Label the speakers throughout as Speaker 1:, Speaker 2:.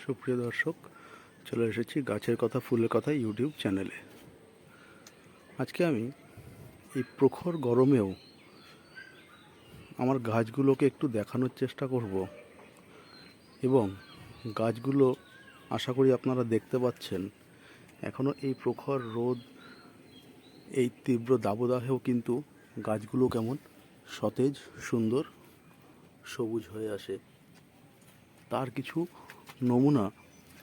Speaker 1: সুপ্রিয় দর্শক, চলে এসেছি গাছের কথা ফুলের কথা ইউটিউব চ্যানেলে। আজকে আমি এই প্রখর গরমেও আমার গাছগুলোকে একটু দেখানোর চেষ্টা করব এবং গাছগুলো আশা করি আপনারা দেখতে পাচ্ছেন এখনও এই প্রখর রোদ, এই তীব্র দাবদাহেও কিন্তু গাছগুলো কেমন সতেজ, সুন্দর, সবুজ হয়ে আসে। তার কিছু নমুনা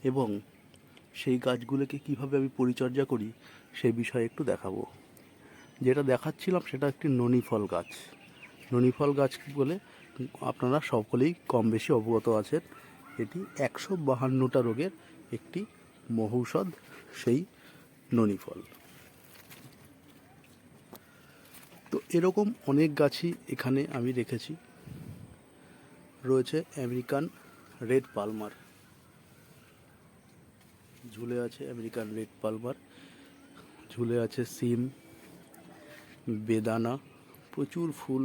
Speaker 1: এবং সেই গাছগুলোকে কিভাবে আমি পরিচর্যা করি সেই বিষয়ে একটু দেখাবো। যেটা দেখাচ্ছিলাম সেটা একটি ননি ফল গাছ। ননি ফল গাছ বলে আপনারা সকলেই কম বেশি অবগত আছেন। এটি 152টা রোগের একটি মহৌষধ, সেই ননি ফল। তো এরকম অনেক গাছই এখানে আমি রেখেছি। রয়েছে আমেরিকান রেড পালমার, ঝুলে আছে আমেরিকান রেড পালমার, ঝুলে আছে সিম, বেদানা, প্রচুর ফুল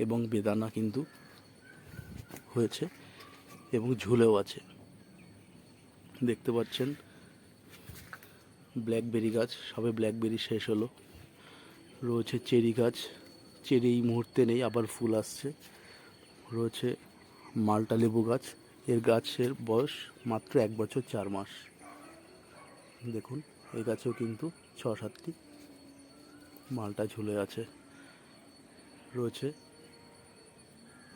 Speaker 1: এবং বেদানা কিন্তু হয়েছে এবং ঝুলেও আছে। দেখতে পাচ্ছেন ব্ল্যাকবেরি গাছ, সবে ব্ল্যাকবেরি শেষ হলো। রয়েছে চেরি গাছ, চেরি এই মুহূর্তে নেই, আবার ফুল আসছে। রয়েছে মাল্টা লেবু গাছ, এর গাছের বয়স মাত্র 1 বছর 4 মাস। দেখুন এই গাছেও কিন্তু 6-7টি মালটা ঝুলে আছে। রয়েছে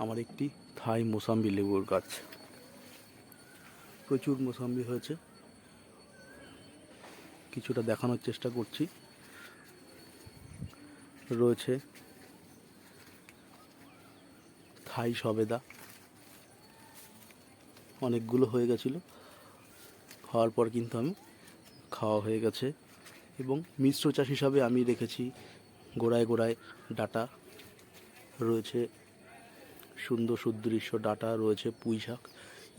Speaker 1: আমার একটি থাই মোসাম্বি লেবুর গাছ, প্রচুর মোসাম্বি হয়েছে। কিছুটা দেখানোর চেষ্টা করছি। রয়েছে থাই সবেদা, অনেকগুলো হয়ে গেছিলো, হওয়ার পর কিন্তু আমি খাওয়া হয়ে গেছে। এবং মিশ্র চাষ হিসাবে আমি রেখেছি গোড়ায় গোড়ায় ডাঁটা, রয়েছে সুন্দর সুদৃশ্য ডাঁটা, রয়েছে পুঁই শাক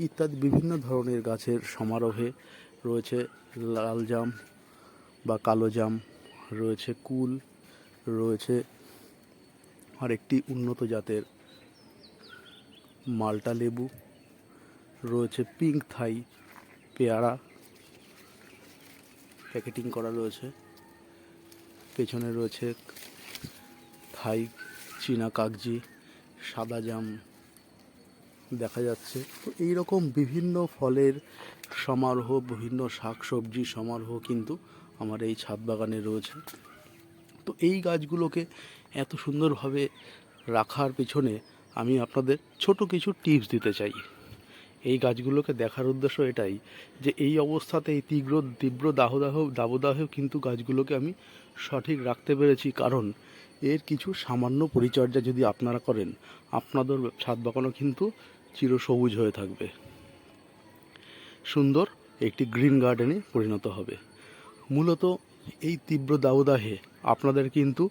Speaker 1: ইত্যাদি বিভিন্ন ধরনের গাছের সমারোহে। রয়েছে লাল জাম বা কালো জাম, রয়েছে কুল, রয়েছে আরেকটি উন্নত জাতের মাল্টা লেবু, রয়েছে পিঙ্ক থাই পেয়ারা প্যাকেটিং করা রয়েছে। পেছনে রয়েছে থাই চীনা কাগজি, সাদা জাম দেখা যাচ্ছে। তো এইরকম বিভিন্ন ফলের সমারোহ, বিভিন্ন শাক সবজির সমারোহ কিন্তু আমার এই ছাদ বাগানে রয়েছে। তো এই গাছগুলোকে এত সুন্দরভাবে রাখার পেছনে আমি আপনাদের ছোট কিছু টিপস দিতে চাই। এই গাছগুলোকে দেখার উদ্দেশ্য এটাই যে এই অবস্থাতে এই তীব্র দাবদাহেও কিন্তু গাছগুলোকে আমি সঠিক রাখতে পেরেছি, কারণ এর কিছু সামান্য পরিচর্যা যদি আপনারা করেন, আপনাদের ছাদ বাগানও কিন্তু চিরসবুজ হয়ে থাকবে, সুন্দর একটি গ্রিন গার্ডেনে পরিণত হবে। মূলত এই তীব্র দাবদাহে আপনাদের কিন্তু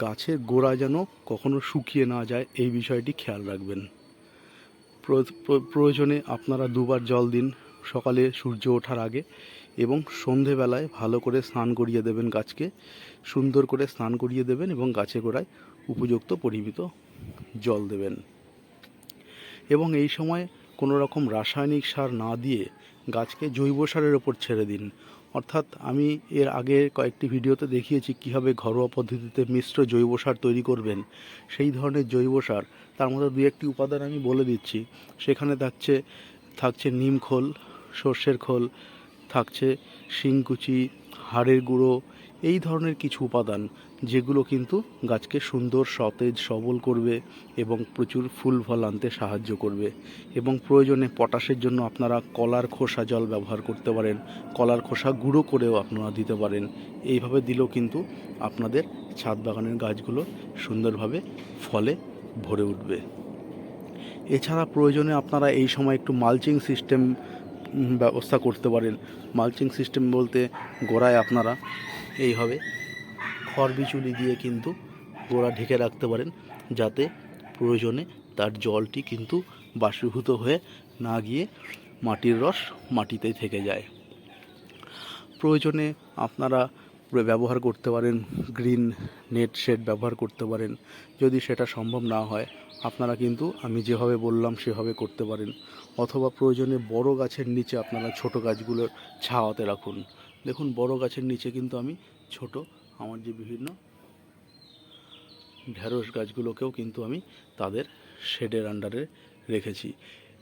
Speaker 1: গাছের গোড়া যেন কখনো শুকিয়ে না যায়, এই বিষয়টি খেয়াল রাখবেন। প্রয়োজনে আপনারা 2বার জল দিন, সকালে সূর্য ওঠার আগে এবং সন্ধেবেলায় ভালো করে স্নান করিয়ে দেবেন গাছকে, সুন্দর করে স্নান করিয়ে দেবেন এবং গাছের গোড়ায় উপযুক্ত পরিমিত জল দেবেন। এবং এই সময় কোনো রকম রাসায়নিক সার না দিয়ে গাছকে জৈব সারের ওপর ছেড়ে দিন। অর্থাৎ আমি এর আগে কয়েকটি ভিডিওতে দেখিয়েছি কীভাবে ঘরোয়া পদ্ধতিতে মিশ্র জৈব সার তৈরি করবেন। সেই ধরনের জৈব সার, তার মধ্যে 2-1টি উপাদান আমি বলে দিচ্ছি। সেখানে থাকছে নিম খোল, সর্ষের খোল, থাকছে শিংকুচি, হাড়ের গুঁড়ো, এই ধরনের কিছু উপাদান যেগুলো কিন্তু গাছকে সুন্দর সতেজ সবল করবে এবং প্রচুর ফুল ফল আনতে সাহায্য করবে। এবং প্রয়োজনে পটাশের জন্য আপনারা কলার খোসা জল ব্যবহার করতে পারেন, কলার খোসা গুঁড়ো করেও আপনারা দিতে পারেন। এইভাবে দিলেও কিন্তু আপনাদের ছাদ বাগানের গাছগুলো সুন্দরভাবে ফলে ভরে উঠবে। এছাড়া প্রয়োজনে আপনারা এই সময় একটু মালচিং সিস্টেম ব্যবস্থা করতে পারেন। মালচিং সিস্টেম বলতে গোড়ায় আপনারা এইভাবে খড় বিচুলি দিয়ে কিন্তু গোড়া ঢেকে রাখতে পারেন, যাতে প্রয়োজনে তার জলটি কিন্তু বাষ্পীভূত হয়ে না গিয়ে মাটির রস মাটিতেই থেকে যায়। প্রয়োজনে আপনারা ব্যবহার করতে পারেন, গ্রিন নেট শেড ব্যবহার করতে পারেন। যদি সেটা সম্ভব না হয় আপনারা কিন্তু আমি যেভাবে বললাম সেভাবে করতে পারেন, অথবা প্রয়োজনে বড় গাছের নিচে আপনারা ছোট গাছগুলোর ছাওয়াতে রাখুন। দেখুন বড় গাছের নিচে কিন্তু আমি ছোট আমার যে বিভিন্ন ঢেঁড়স গাছগুলোকেও কিন্তু আমি তাদের শেডের আন্ডারে রেখেছি,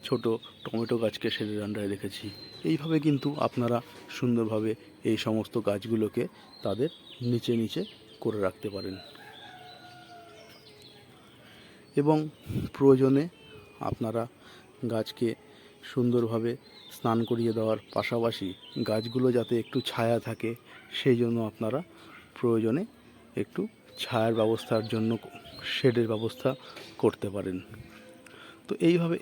Speaker 1: ছোট টমেটো গাছকে শেডের আন্ডারে রেখেছি। এইভাবে কিন্তু আপনারা সুন্দরভাবে এই সমস্ত গাছগুলোকে তাদের নিচে নিচে করে রাখতে পারেন। এবং প্রয়োজনে আপনারা গাছকে সুন্দরভাবে স্নান করিয়ে দেওয়ার পাশাপাশি গাছগুলো যাতে একটু ছায়া থাকে সেই জন্য আপনারা প্রয়োজনে একটু ছায়ার ব্যবস্থার জন্য শেডের ব্যবস্থা করতে পারেন। তো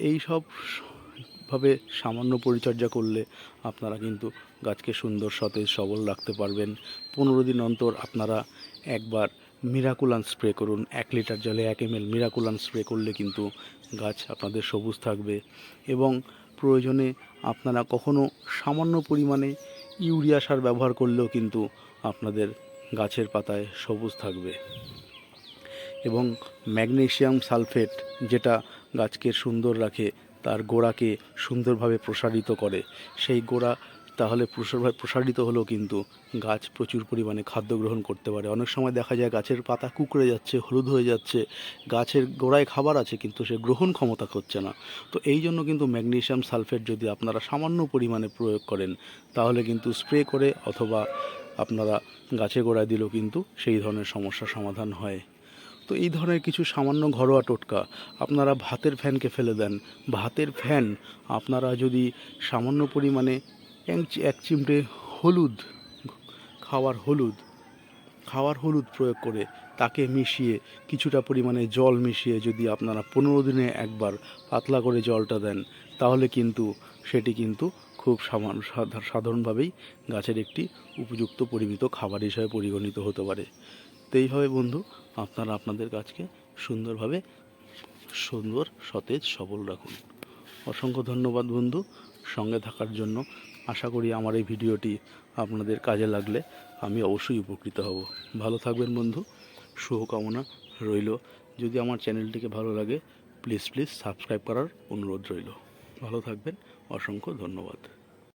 Speaker 1: এই সবভাবে সামান্য পরিচর্যা করলে আপনারা কিন্তু গাছকে সুন্দর সতেজ সবল রাখতে পারবেন। 15 দিন অন্তর আপনারা একবার মিরাকুলান স্প্রে করুন। 1 লিটার জলে 1 ml মিরাকুলান স্প্রে করলে কিন্তু গাছ আপনাদের সবুজ থাকবে। এবং প্রয়োজনে আপনারা কখনো সামান্য পরিমাণে ইউরিয়া সার ব্যবহার করলেও কিন্তু আপনাদের গাছের পাতায় সবুজ থাকবে। এবং ম্যাগনেসিয়াম সালফেট যেটা গাছকে সুন্দর রাখে, তার গোড়াকে সুন্দরভাবে প্রসারিত করে, সেই গোড়া তাহলে প্রসারিত হলেও কিন্তু গাছ প্রচুর পরিমাণে খাদ্য গ্রহণ করতে পারে। অনেক সময় দেখা যায় গাছের পাতা কুঁকড়ে যাচ্ছে, হলুদ হয়ে যাচ্ছে, গাছের গোড়ায় খাবার আছে কিন্তু সে গ্রহণ ক্ষমতা হচ্ছে না। তো এই জন্য কিন্তু ম্যাগনেসিয়াম সালফেট যদি আপনারা সামান্য পরিমাণে প্রয়োগ করেন তাহলে কিন্তু স্প্রে করে অথবা আপনারা গাছে গোড়ায় দিলেও কিন্তু সেই ধরনের সমস্যার সমাধান হয়। তো এই ধরনের কিছু সামান্য ঘরোয়া টোটকা, আপনারা ভাতের ফ্যানকে ফেলে দেন, ভাতের ফ্যান আপনারা যদি সামান্য পরিমাণে 1 চিমটে হলুদ, খাওয়ার হলুদ প্রয়োগ করে তাকে মিশিয়ে কিছুটা পরিমাণে জল মিশিয়ে যদি আপনারা 15 দিনে একবার পাতলা করে জলটা দেন তাহলে কিন্তু সেটি কিন্তু খুব সাধারণভাবেই গাছের একটি উপযুক্ত পরিমিত খাবার হিসাবে পরিগণিত হতে পারে। তো এইভাবে বন্ধু আপনারা আপনাদের গাছকে সুন্দরভাবে সতেজ সবল রাখুন। অসংখ্য ধন্যবাদ বন্ধু সঙ্গে থাকার জন্য। আশা করি আমার এই ভিডিওটি আপনাদের কাজে লাগলে আমি অবশ্যই উপকৃত হব। ভালো থাকবেন বন্ধু, শুভকামনা রইল। যদি আমার চ্যানেলটিকে ভালো লাগে প্লিজ সাবস্ক্রাইব করার অনুরোধ রইল। ভালো থাকবেন, অসংখ্য ধন্যবাদ।